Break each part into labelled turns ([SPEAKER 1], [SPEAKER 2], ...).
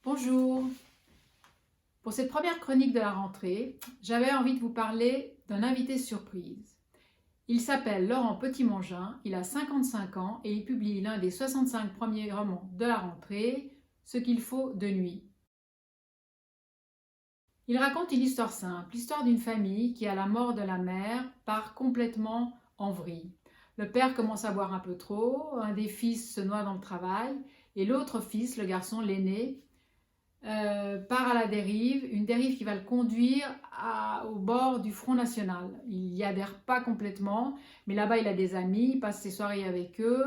[SPEAKER 1] Bonjour. Pour cette première chronique de la rentrée, j'avais envie de vous parler d'un invité surprise. Il s'appelle Laurent Petit-Mangin, il a 55 ans et il publie l'un des 65 premiers romans de la rentrée, Ce qu'il faut de nuit. Il raconte une histoire simple, l'histoire d'une famille qui, à la mort de la mère, part complètement en vrille. Le père commence à boire un peu trop, un des fils se noie dans le travail et l'autre fils, le garçon, l'aîné, part à la dérive, une dérive qui va le conduire au bord du Front National. Il n'y adhère pas complètement, mais là-bas il a des amis, il passe ses soirées avec eux,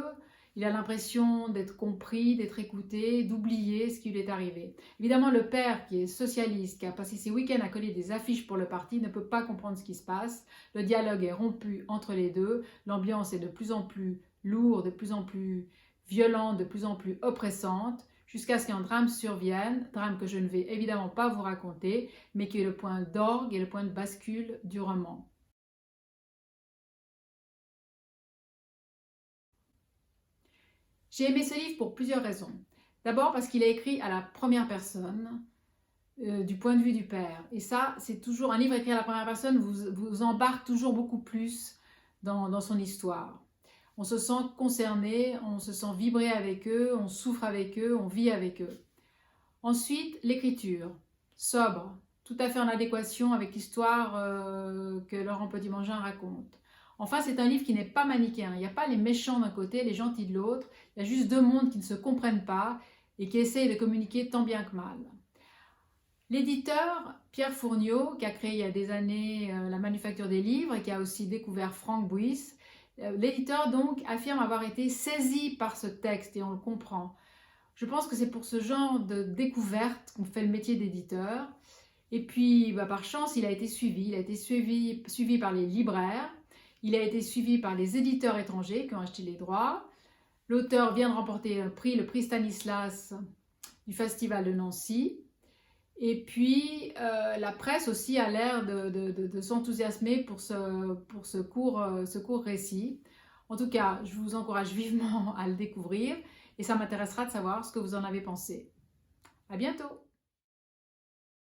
[SPEAKER 1] il a l'impression d'être compris, d'être écouté, d'oublier ce qui lui est arrivé. Évidemment, le père qui est socialiste, qui a passé ses week-ends à coller des affiches pour le parti, ne peut pas comprendre ce qui se passe. Le dialogue est rompu entre les deux, l'ambiance est de plus en plus lourde, de plus en plus violente, de plus en plus oppressante, jusqu'à ce qu'un drame survienne, drame que je ne vais évidemment pas vous raconter, mais qui est le point d'orgue et le point de bascule du roman. J'ai aimé ce livre pour plusieurs raisons. D'abord parce qu'il est écrit à la première personne, du point de vue du père. Et ça, c'est toujours un livre écrit à la première personne, vous embarque toujours beaucoup plus dans son histoire. On se sent concerné, on se sent vibrer avec eux, on souffre avec eux, on vit avec eux. Ensuite, l'écriture, sobre, tout à fait en adéquation avec l'histoire que Laurent Petit-Mangin raconte. Enfin, c'est un livre qui n'est pas manichéen. Il n'y a pas les méchants d'un côté, les gentils de l'autre. Il y a juste deux mondes qui ne se comprennent pas et qui essayent de communiquer tant bien que mal. L'éditeur Pierre Fourniot, qui a créé il y a des années la Manufacture des livres et qui a aussi découvert Franck Buys, l'éditeur donc affirme avoir été saisi par ce texte et on le comprend. Je pense que c'est pour ce genre de découverte qu'on fait le métier d'éditeur. Et puis, par chance, il a été suivi. Il a été suivi par les libraires. Il a été suivi par les éditeurs étrangers qui ont acheté les droits. L'auteur vient de remporter le prix Stanislas du Festival de Nancy. Et puis, la presse aussi a l'air de s'enthousiasmer pour ce court récit. En tout cas, je vous encourage vivement à le découvrir et ça m'intéressera de savoir ce que vous en avez pensé. À bientôt!